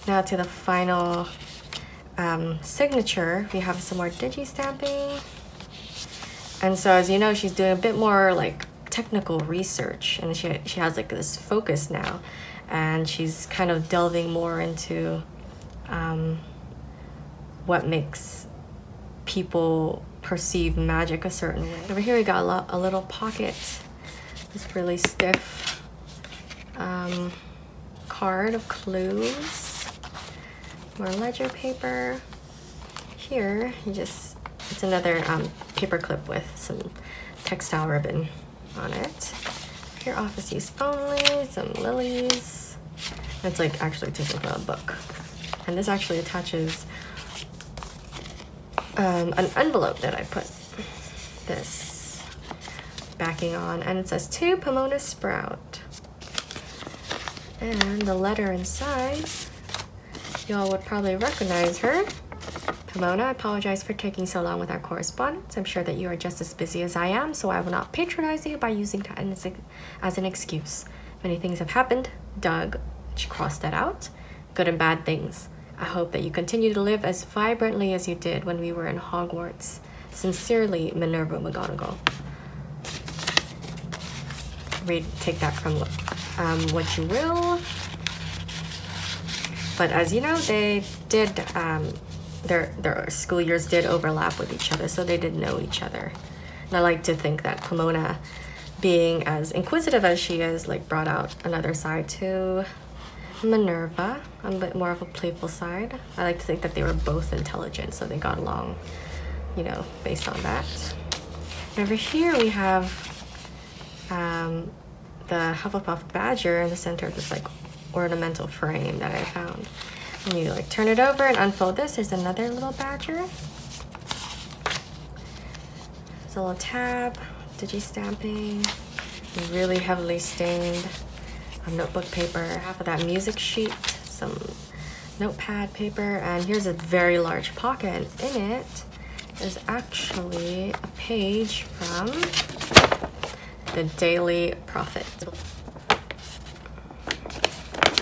Now to the final signature. We have some more digi stamping. And so as you know, she's doing a bit more like technical research, and she has like this focus now, and she's kind of delving more into what makes people perceive magic a certain way. Over here we got a little pocket, this really stiff card of clues, more ledger paper. Here it's another paper clip with some textile ribbon on it. Here, office use only, some lilies. It's like actually taken from a book. And this actually attaches an envelope that I put this backing on, and it says to Pomona Sprout. And the letter inside, y'all would probably recognize her. Pomona, I apologize for taking so long with our correspondence. I'm sure that you are just as busy as I am, so I will not patronize you by using that as an excuse. Many things have happened. Doug, she crossed that out. Good and bad things. I hope that you continue to live as vibrantly as you did when we were in Hogwarts. Sincerely, Minerva McGonagall. Take that from what you will. But as you know, they did, their school years did overlap with each other, so they did know each other. And I like to think that Pomona, being as inquisitive as she is, like brought out another side to Minerva, a bit more of a playful side. I like to think that they were both intelligent, so they got along, you know, based on that. And over here we have the Hufflepuff badger in the center of this like ornamental frame that I found. And you like turn it over and unfold this. There's another little badger. There's a little tab, digi stamping, really heavily stained notebook paper, half of that music sheet, some notepad paper, and here's a very large pocket. In it is actually a page from the Daily Prophet.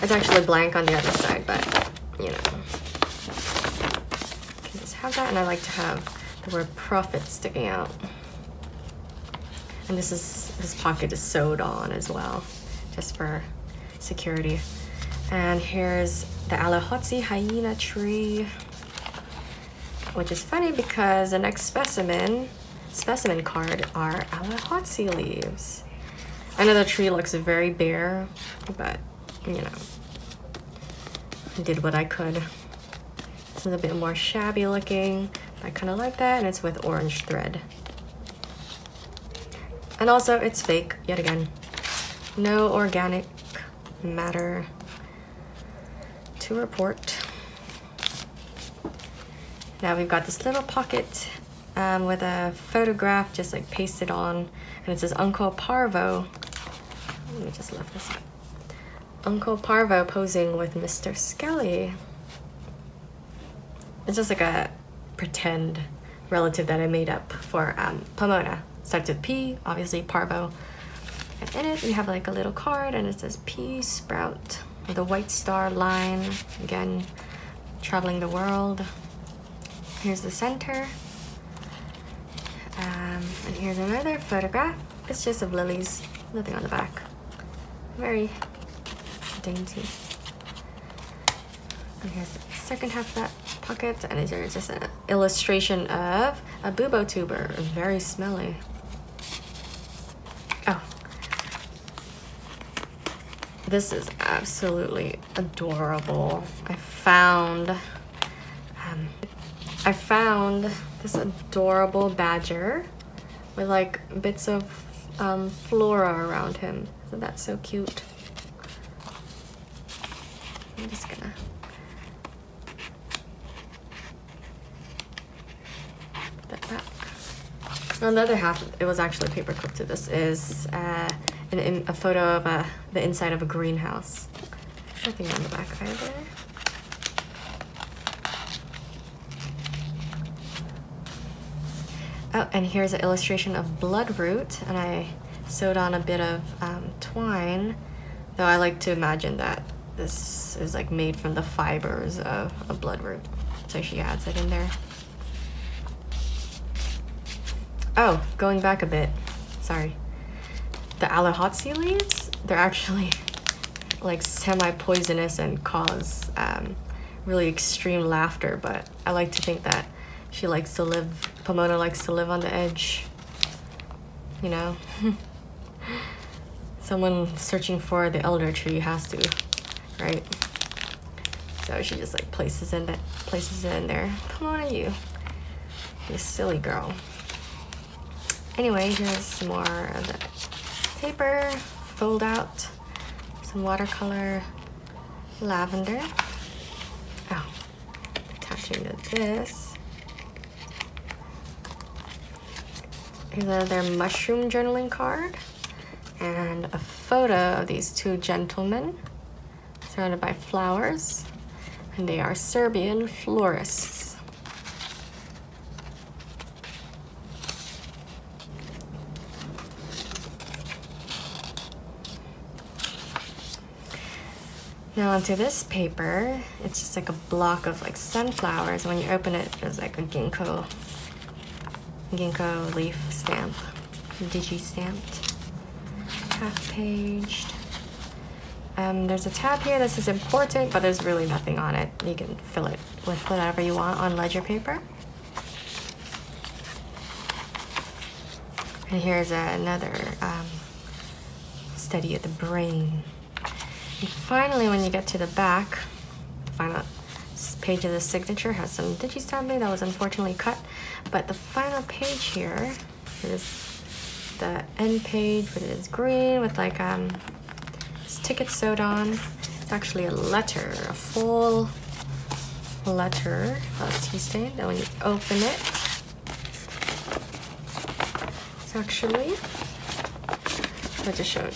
It's actually blank on the other side, but you know, you can just have that, and I like to have the word prophet sticking out. And this pocket is sewed on as well, just for security. And here's the Alahotzi hyena tree, which is funny because the next specimen card are Alahotzi leaves. I know the tree looks very bare, but you know, I did what I could. This is a bit more shabby looking. I kind of like that, and it's with orange thread. And also, it's fake, yet again. No organic matter to report. Now we've got this little pocket with a photograph just like pasted on, and it says Uncle Parvo. Let me just lift this up. Uncle Parvo posing with Mr. Skelly. It's just like a pretend relative that I made up for Pomona. Starts with P, obviously Parvo. And in it we have like a little card, and it says P Sprout with a white star line, again traveling the world. Here's the center, and here's another photograph. It's just of lilies, nothing on the back. Very dainty. And here's the second half of that pocket, and it's just an illustration of a bubo tuber, very smelly. Oh, this is absolutely adorable. I found this adorable badger with like bits of flora around him. So that's so cute. I'm just gonna put that back. On the other half, it was actually paper clipped to this, is a photo of the inside of a greenhouse. Nothing on the back either. Oh, and here's an illustration of bloodroot, and I sewed on a bit of twine, though I like to imagine that this is like made from the fibers of a bloodroot. So she adds it in there. Oh, going back a bit, sorry. The Alohatsi leaves, they're actually like semi-poisonous and cause really extreme laughter, but I like to think that she likes to live, Pomona likes to live on the edge, you know? Someone searching for the elder tree has to, right? So she just like places it in there. Pomona, you silly girl. Anyway, here's some more of the paper, fold out, some watercolor lavender. Oh, attaching to this. Here's another mushroom journaling card and a photo of these two gentlemen surrounded by flowers, and they are Serbian florists. Now onto this paper, it's just like a block of like sunflowers. When you open it, there's like a ginkgo leaf stamp, digi-stamped, half-paged. There's a tab here that says important, but there's really nothing on it. You can fill it with whatever you want on ledger paper. And here's another study of the brain. And finally, when you get to the back, the final page of the signature has some digi-stamping that was unfortunately cut. But the final page here is the end page, but it is green with like this ticket sewed on. It's actually a letter, a full letter. It's tea stained. And when you open it, it's actually, I'll just show it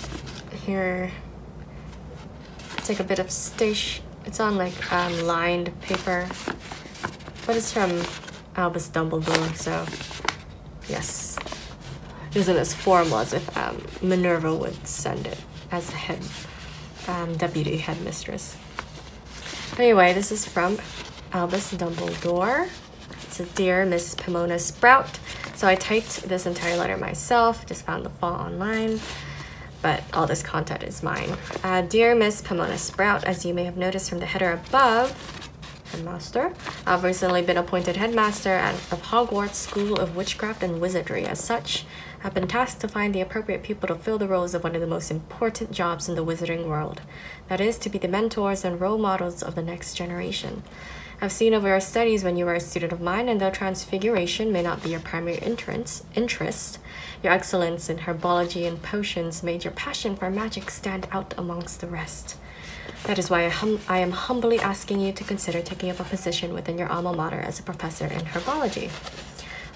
here. It's like a bit of it's on like lined paper, but it's from Albus Dumbledore, so yes, it isn't as formal as if Minerva would send it as the head deputy headmistress. Anyway, this is from Albus Dumbledore. It's a Dear Miss Pomona Sprout. So I typed this entire letter myself, just found the font online, but all this content is mine. Dear Miss Pomona Sprout, as you may have noticed from the header above, headmaster, I've recently been appointed headmaster of Hogwarts School of Witchcraft and Wizardry. As such, I've been tasked to find the appropriate people to fill the roles of one of the most important jobs in the wizarding world. That is, to be the mentors and role models of the next generation. I've seen over your studies when you were a student of mine, and though transfiguration may not be your primary interest, your excellence in herbology and potions made your passion for magic stand out amongst the rest. That is why I am humbly asking you to consider taking up a position within your alma mater as a professor in herbology.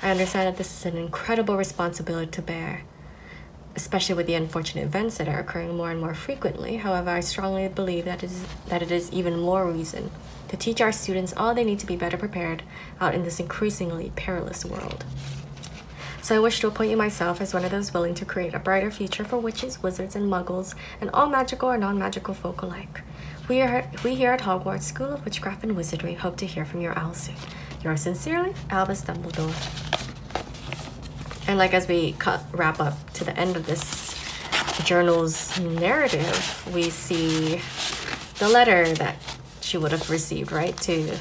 I understand that this is an incredible responsibility to bear, especially with the unfortunate events that are occurring more and more frequently. However, I strongly believe that it is even more reason to teach our students all they need to be better prepared out in this increasingly perilous world. So I wish to appoint you myself as one of those willing to create a brighter future for witches, wizards, and muggles, and all magical or non-magical folk alike. We here at Hogwarts School of Witchcraft and Wizardry hope to hear from your owl soon. Yours sincerely, Albus Dumbledore. And like as we wrap up to the end of this journal's narrative, we see the letter that she would have received, right, to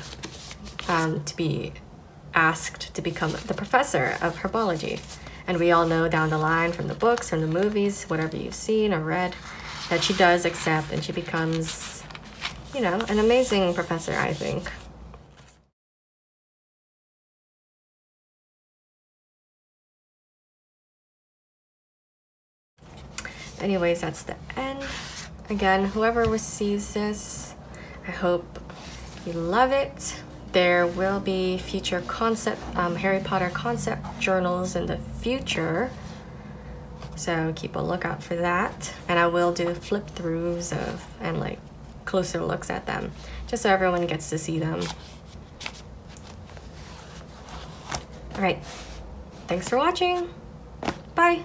be asked to become the professor of herbology. And we all know down the line from the books, from the movies, whatever you've seen or read, that she does accept and she becomes, you know, an amazing professor, I think. Anyways, that's the end. Again, whoever receives this, I hope you love it. There will be future Harry Potter concept journals in the future, so keep a lookout for that. And I will do flip throughs and like closer looks at them, just so everyone gets to see them. All right, thanks for watching. Bye.